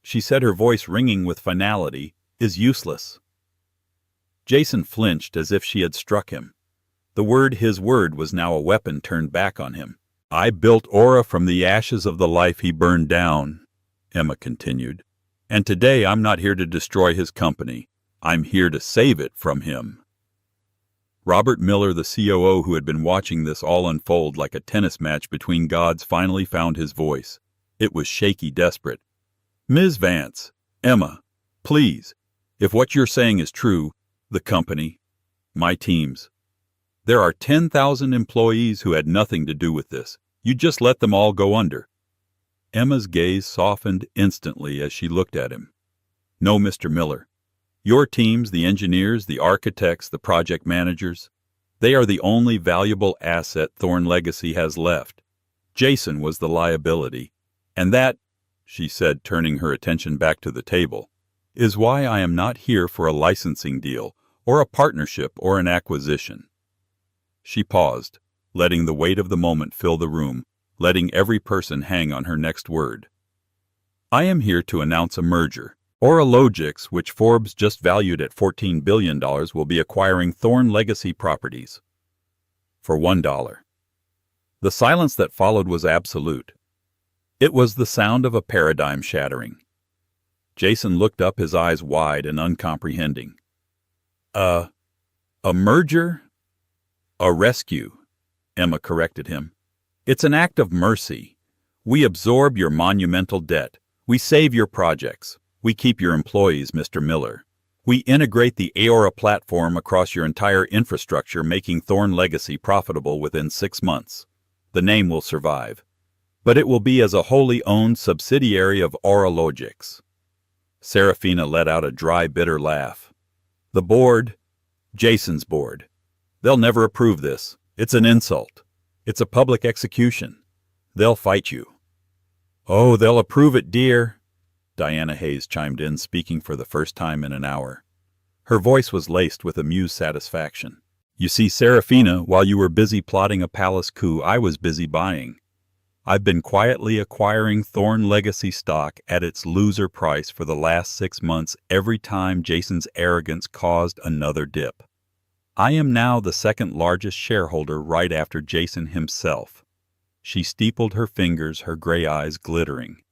she said, her voice ringing with finality, is useless. Jason flinched as if she had struck him. The word, his word, was now a weapon turned back on him. I built Aura from the ashes of the life he burned down, Emma continued. And today I'm not here to destroy his company. I'm here to save it from him. Robert Miller, the COO, who had been watching this all unfold like a tennis match between gods, finally found his voice. It was shaky, desperate. Ms. Vance, Emma, please, if what you're saying is true, the company, my teams. There are 10,000 employees who had nothing to do with this. You just let them all go under. Emma's gaze softened instantly as she looked at him. No, Mr. Miller. Your teams, the engineers, the architects, the project managers, they are the only valuable asset Thorn Legacy has left. Jason was the liability. And that, she said, turning her attention back to the table, is why I am not here for a licensing deal, or a partnership, or an acquisition. She paused, letting the weight of the moment fill the room, letting every person hang on her next word. I am here to announce a merger. AuraLogix, which Forbes just valued at $14 billion, will be acquiring Thorn Legacy Properties. For $1. The silence that followed was absolute. It was the sound of a paradigm shattering. Jason looked up, his eyes wide and uncomprehending. A merger? A rescue, Emma corrected him. It's an act of mercy. We absorb your monumental debt. We save your projects. We keep your employees, Mr. Miller. We integrate the Aura platform across your entire infrastructure, making Thorn Legacy profitable within 6 months. The name will survive, but it will be as a wholly owned subsidiary of AuraLogix. Serafina let out a dry, bitter laugh. The board, Jason's board. They'll never approve this. It's an insult. It's a public execution. They'll fight you. Oh, they'll approve it, dear, Diana Hayes chimed in, speaking for the first time in an hour. Her voice was laced with amused satisfaction. You see, Serafina, while you were busy plotting a palace coup, I was busy buying. I've been quietly acquiring Thorn Legacy stock at its loser price for the last 6 months every time Jason's arrogance caused another dip. I am now the second largest shareholder right after Jason himself. She steepled her fingers, her gray eyes glittering.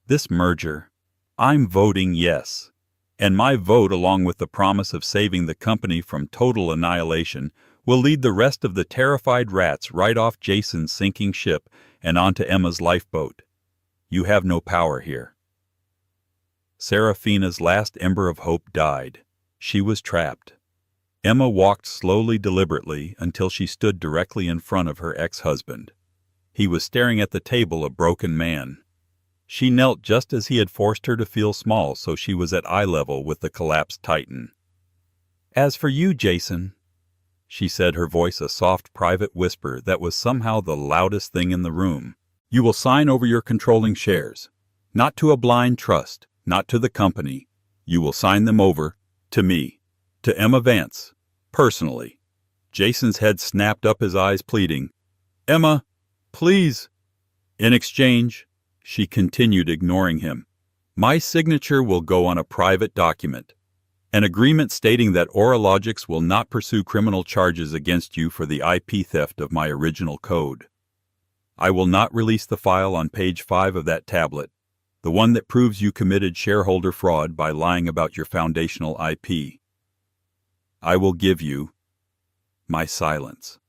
This merger, I'm voting yes. And my vote, along with the promise of saving the company from total annihilation, will lead the rest of the terrified rats right off Jason's sinking ship and onto Emma's lifeboat. You have no power here. Serafina's last ember of hope died. She was trapped. Emma walked slowly, deliberately, until she stood directly in front of her ex-husband. He was staring at the table, a broken man. She knelt just as he had forced her to feel small, so she was at eye level with the collapsed titan. "As for you, Jason," she said, her voice a soft, private whisper that was somehow the loudest thing in the room, "you will sign over your controlling shares. Not to a blind trust, not to the company. You will sign them over to me, to Emma Vance, personally." Jason's head snapped up, his eyes pleading. "Emma, please." "In exchange," she continued, ignoring him, "my signature will go on a private document. An agreement stating that AuraLogix will not pursue criminal charges against you for the IP theft of my original code. I will not release the file on page 5 of that tablet, the one that proves you committed shareholder fraud by lying about your foundational IP. I will give you my silence."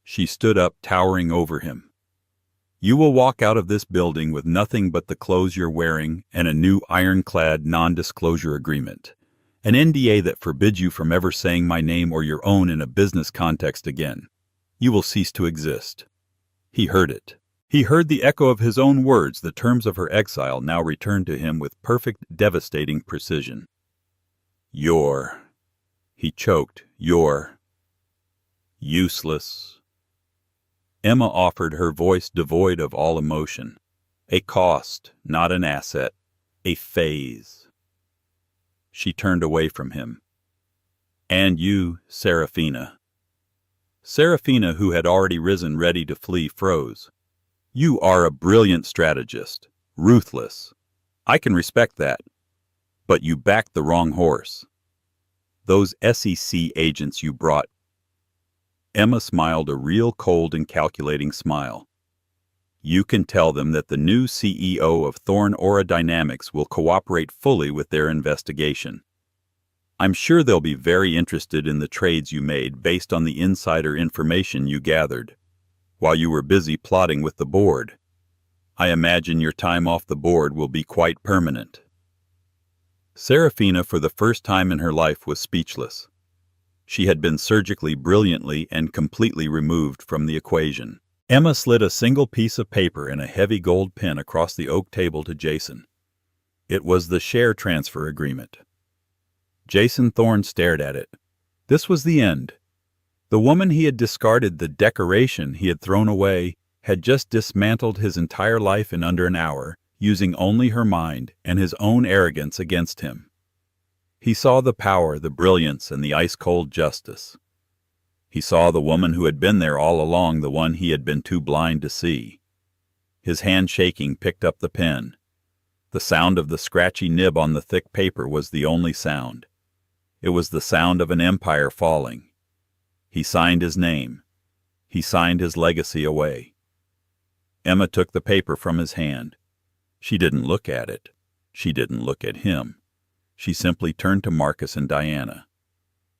She stood up, towering over him. "You will walk out of this building with nothing but the clothes you're wearing and a new ironclad non-disclosure agreement. An NDA that forbids you from ever saying my name or your own in a business context again. You will cease to exist." He heard it. He heard the echo of his own words. The terms of her exile now returned to him with perfect, devastating precision. "You're," he choked, "you're useless." Emma offered, her voice devoid of all emotion. "A cost, not an asset. A phase." She turned away from him. "And you, Serafina." Serafina, who had already risen ready to flee, froze. "You are a brilliant strategist. Ruthless. I can respect that. But you backed the wrong horse. Those SEC agents you brought—" Emma smiled, a real cold and calculating smile. "You can tell them that the new CEO of Thorn AuraDynamics will cooperate fully with their investigation. I'm sure they'll be very interested in the trades you made based on the insider information you gathered while you were busy plotting with the board. I imagine your time off the board will be quite permanent." Serafina, for the first time in her life, was speechless. She had been surgically, brilliantly, and completely removed from the equation. Emma slid a single piece of paper and a heavy gold pen across the oak table to Jason. It was the share transfer agreement. Jason Thorne stared at it. This was the end. The woman he had discarded, the decoration he had thrown away, had just dismantled his entire life in under an hour, using only her mind and his own arrogance against him. He saw the power, the brilliance, and the ice-cold justice. He saw the woman who had been there all along, the one he had been too blind to see. His hand, shaking, picked up the pen. The sound of the scratchy nib on the thick paper was the only sound. It was the sound of an empire falling. He signed his name. He signed his legacy away. Emma took the paper from his hand. She didn't look at it. She didn't look at him. She simply turned to Marcus and Diana.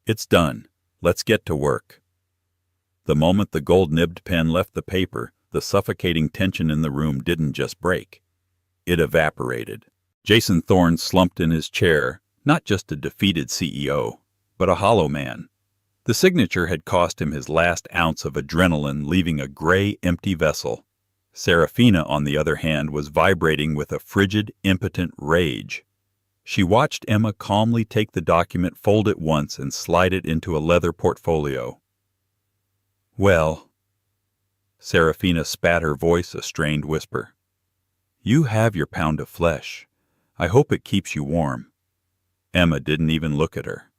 "It's done. Let's get to work." The moment the gold-nibbed pen left the paper, the suffocating tension in the room didn't just break. It evaporated. Jason Thorne slumped in his chair, not just a defeated CEO, but a hollow man. The signature had cost him his last ounce of adrenaline, leaving a gray, empty vessel. Serafina, on the other hand, was vibrating with a frigid, impotent rage. She watched Emma calmly take the document, fold it once, and slide it into a leather portfolio. "Well," Serafina spat, her voice a strained whisper, "you have your pound of flesh. I hope it keeps you warm." Emma didn't even look at her.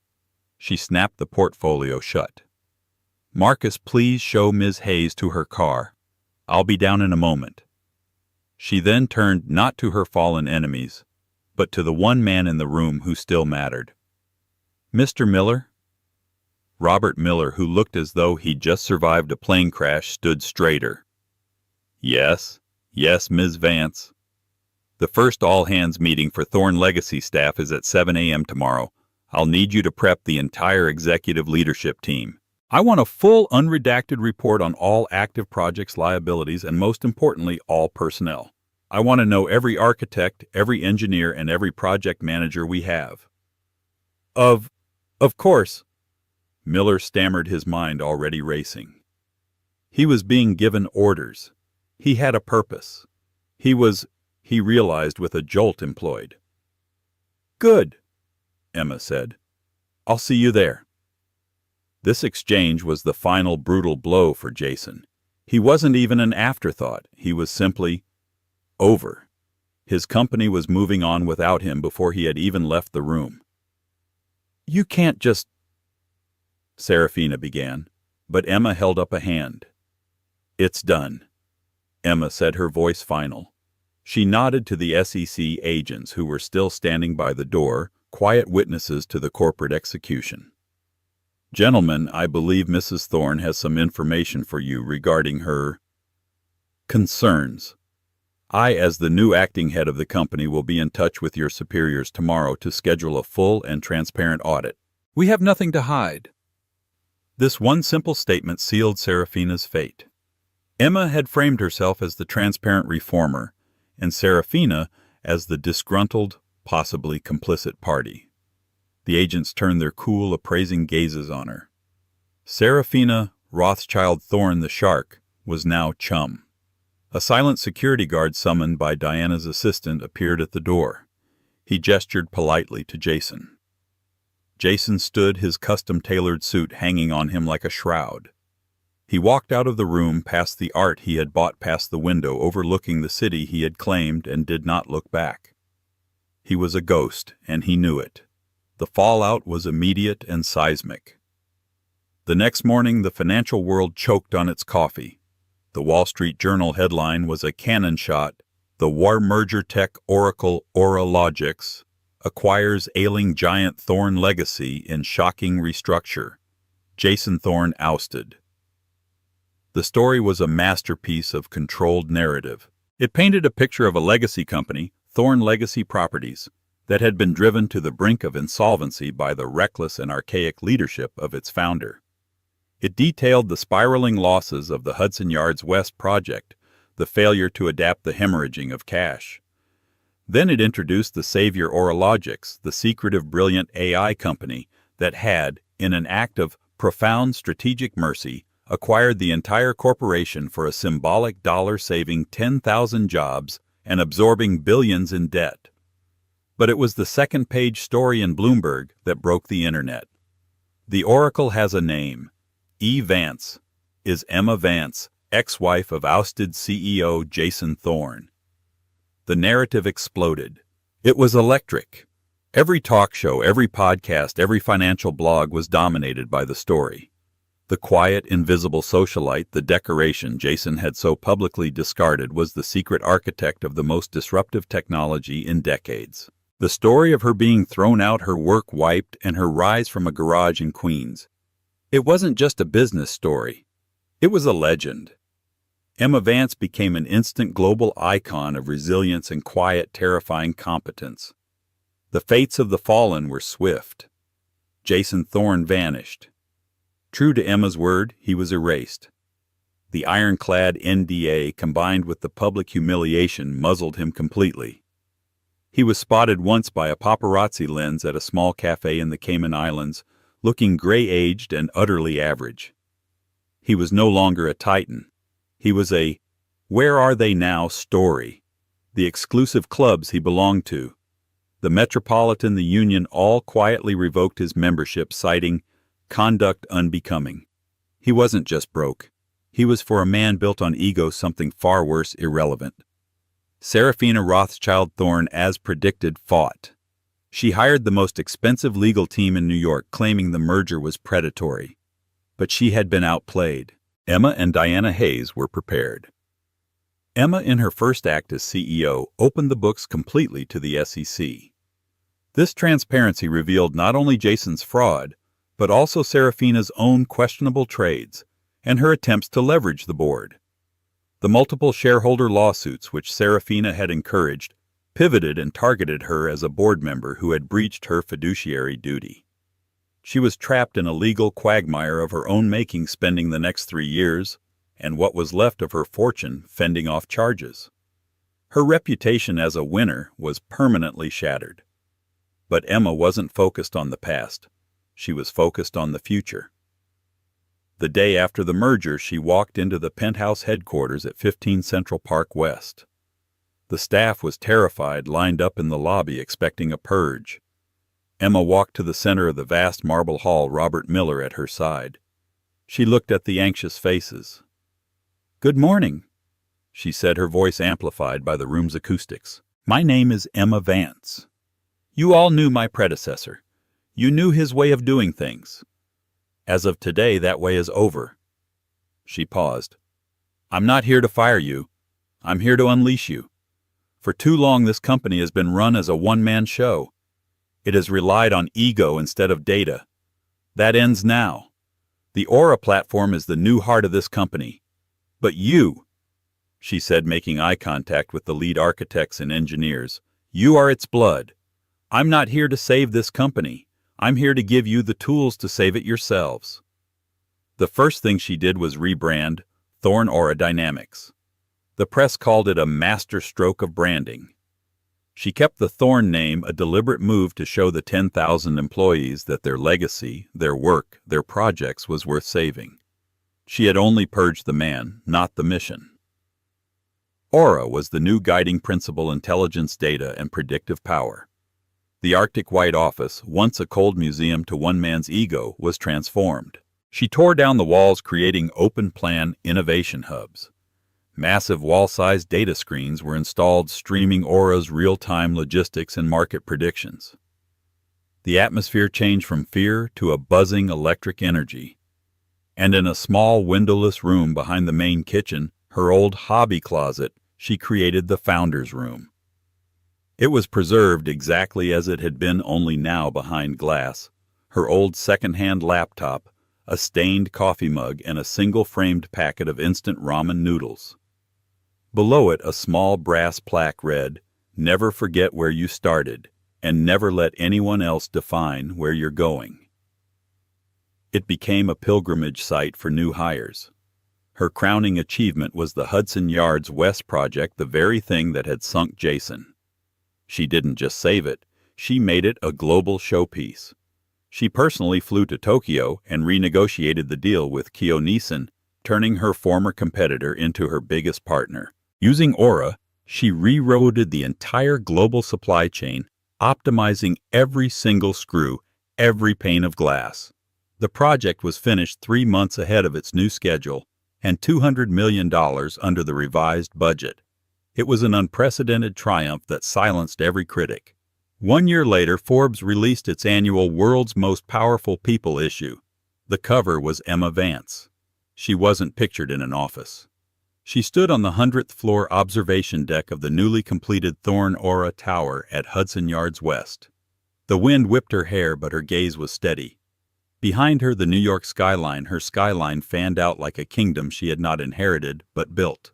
She snapped the portfolio shut. "Marcus, please show Ms. Hayes to her car. I'll be down in a moment." She then turned not to her fallen enemies, but to the one man in the room who still mattered. "Mr. Miller?" Robert Miller, who looked as though he'd just survived a plane crash, stood straighter. Yes, Ms. Vance. "The first all-hands meeting for Thorn Legacy staff is at 7 a.m. tomorrow. I'll need you to prep the entire executive leadership team. I want a full, unredacted report on all active projects, liabilities, and most importantly, all personnel. I want to know every architect, every engineer, and every project manager we have." Of course." Miller stammered, his mind already racing. He was being given orders. He had a purpose. He realized with a jolt, employed. "Good," Emma said. "I'll see you there." This exchange was the final brutal blow for Jason. He wasn't even an afterthought. He was simply over. His company was moving on without him before he had even left the room. "You can't just—" Serafina began, but Emma held up a hand. "It's done," Emma said, her voice final. She nodded to the SEC agents who were still standing by the door, quiet witnesses to the corporate execution. "Gentlemen, I believe Mrs. Thorne has some information for you regarding her concerns. I, as the new acting head of the company, will be in touch with your superiors tomorrow to schedule a full and transparent audit. We have nothing to hide." This one simple statement sealed Serafina's fate. Emma had framed herself as the transparent reformer, and Serafina as the disgruntled, possibly complicit party. The agents turned their cool, appraising gazes on her. Serafina Rothschild Thorne, the shark, was now chum. A silent security guard summoned by Diana's assistant appeared at the door. He gestured politely to Jason. Jason stood, his custom-tailored suit hanging on him like a shroud. He walked out of the room, past the art he had bought past the window overlooking the city he had claimed, and did not look back. He was a ghost, and he knew it. The fallout was immediate and seismic. The next morning, the financial world choked on its coffee. The Wall Street Journal headline was a cannon shot: "The war merger tech oracle AuraLogix acquires ailing giant Thorne legacy in shocking restructure. Jason Thorne ousted." The story was a masterpiece of controlled narrative. It painted a picture of a legacy company, Thorne Legacy Properties, that had been driven to the brink of insolvency by the reckless and archaic leadership of its founder. It detailed the spiraling losses of the Hudson Yards West project, the failure to adapt the hemorrhaging of cash. Then it introduced the savior AuraLogix, the secretive, brilliant AI company that had, in an act of profound strategic mercy, acquired the entire corporation for a symbolic dollar, saving 10,000 jobs and absorbing billions in debt. But it was the second-page story in Bloomberg that broke the internet. The oracle has a name. Vance is Emma Vance, ex-wife of ousted CEO Jason Thorne. The narrative exploded. It was electric. Every talk show, every podcast, every financial blog was dominated by the story. The quiet, invisible socialite, the decoration Jason had so publicly discarded, was the secret architect of the most disruptive technology in decades. The story of her being thrown out, her work wiped, and her rise from a garage in Queens. It wasn't just a business story. It was a legend. Emma Vance became an instant global icon of resilience and quiet, terrifying competence. The fates of the fallen were swift. Jason Thorne vanished. True to Emma's word, he was erased. The ironclad NDA, combined with the public humiliation, muzzled him completely. He was spotted once by a paparazzi lens at a small cafe in the Cayman Islands, looking gray-aged and utterly average. He was no longer a titan. He was a "where are they now" story. The exclusive clubs he belonged to, the Metropolitan, the Union, all quietly revoked his membership, citing conduct unbecoming. He wasn't just broke. He was, for a man built on ego, something far worse: irrelevant. Serafina Rothschild Thorne, as predicted, fought. She hired the most expensive legal team in New York, claiming the merger was predatory. But she had been outplayed. Emma and Diana Hayes were prepared. Emma, in her first act as CEO, opened the books completely to the SEC. This transparency revealed not only Jason's fraud, but also Serafina's own questionable trades and her attempts to leverage the board. The multiple shareholder lawsuits which Serafina had encouraged pivoted and targeted her as a board member who had breached her fiduciary duty. She was trapped in a legal quagmire of her own making, spending the next 3 years, and what was left of her fortune, fending off charges. Her reputation as a winner was permanently shattered. But Emma wasn't focused on the past. She was focused on the future. The day after the merger, she walked into the penthouse headquarters at 15 Central Park West. The staff was terrified, lined up in the lobby expecting a purge. Emma walked to the center of the vast marble hall, Robert Miller at her side. She looked at the anxious faces. "Good morning," she said, her voice amplified by the room's acoustics. "My name is Emma Vance. You all knew my predecessor. You knew his way of doing things. As of today, that way is over." She paused. "I'm not here to fire you. I'm here to unleash you. For too long, this company has been run as a one-man show. It has relied on ego instead of data. That ends now. The Aura platform is the new heart of this company. But you," she said, making eye contact with the lead architects and engineers, "you are its blood. I'm not here to save this company. I'm here to give you the tools to save it yourselves." The first thing she did was rebrand Thorn Aura Dynamics. The press called it a master stroke of branding. She kept the Thorn name, a deliberate move to show the 10,000 employees that their legacy, their work, their projects was worth saving. She had only purged the man, not the mission. Aura was the new guiding principle: intelligence, data, and predictive power. The Arctic White office, once a cold museum to one man's ego, was transformed. She tore down the walls, creating open-plan innovation hubs. Massive wall-sized data screens were installed, streaming Aura's real-time logistics and market predictions. The atmosphere changed from fear to a buzzing electric energy. And in a small windowless room behind the main kitchen, her old hobby closet, she created the Founder's Room. It was preserved exactly as it had been, only now behind glass. Her old second-hand laptop, a stained coffee mug, and a single-framed packet of instant ramen noodles. Below it, a small brass plaque read, "Never forget where you started, and never let anyone else define where you're going." It became a pilgrimage site for new hires. Her crowning achievement was the Hudson Yards West project, the very thing that had sunk Jason. She didn't just save it, she made it a global showpiece. She personally flew to Tokyo and renegotiated the deal with Kyo Nissan, turning her former competitor into her biggest partner. Using Aura, she rerouted the entire global supply chain, optimizing every single screw, every pane of glass. The project was finished 3 months ahead of its new schedule and $200 million under the revised budget. It was an unprecedented triumph that silenced every critic. 1 year later, Forbes released its annual World's Most Powerful People issue. The cover was Emma Vance. She wasn't pictured in an office. She stood on the 100th floor observation deck of the newly completed Thorn Aura Tower at Hudson Yards West. The wind whipped her hair, but her gaze was steady. Behind her, the New York skyline, her skyline fanned out like a kingdom she had not inherited, but built.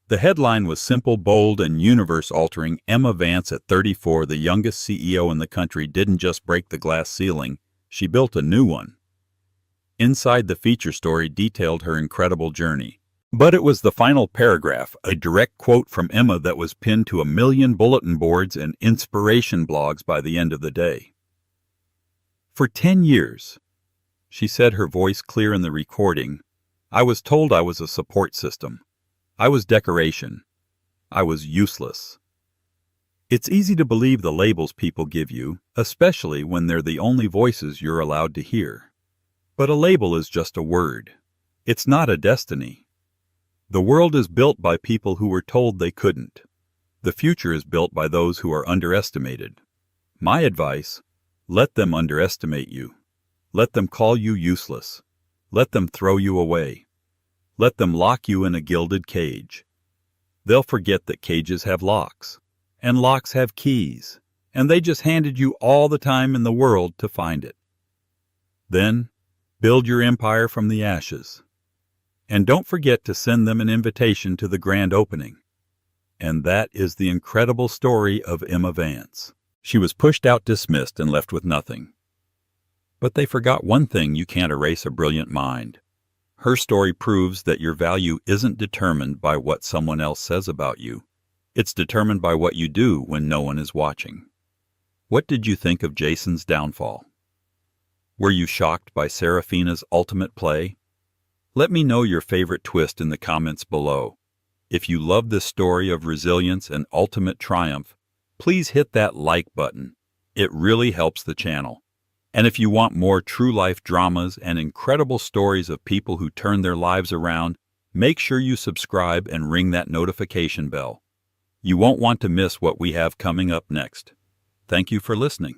The headline was simple, bold, and universe-altering. Emma Vance, at 34, the youngest CEO in the country, didn't just break the glass ceiling, she built a new one. Inside, the feature story detailed her incredible journey. But it was the final paragraph, a direct quote from Emma, that was pinned to 1 million bulletin boards and inspiration blogs by the end of the day. "For 10 years, she said, her voice clear in the recording, I was told I was a support system. I was decoration. I was useless. It's easy to believe the labels people give you, especially when they're the only voices you're allowed to hear. But a label is just a word. It's not a destiny. The world is built by people who were told they couldn't. The future is built by those who are underestimated. My advice, let them underestimate you. Let them call you useless. Let them throw you away. Let them lock you in a gilded cage. They'll forget that cages have locks, and locks have keys, and they just handed you all the time in the world to find it. Then, build your empire from the ashes. And don't forget to send them an invitation to the grand opening." And that is the incredible story of Emma Vance. She was pushed out, dismissed, and left with nothing. But they forgot one thing: you can't erase a brilliant mind. Her story proves that your value isn't determined by what someone else says about you. It's determined by what you do when no one is watching. What did you think of Jason's downfall? Were you shocked by Serafina's ultimate play? Let me know your favorite twist in the comments below. If you love this story of resilience and ultimate triumph, please hit that like button. It really helps the channel. And if you want more true-life dramas and incredible stories of people who turn their lives around, make sure you subscribe and ring that notification bell. You won't want to miss what we have coming up next. Thank you for listening.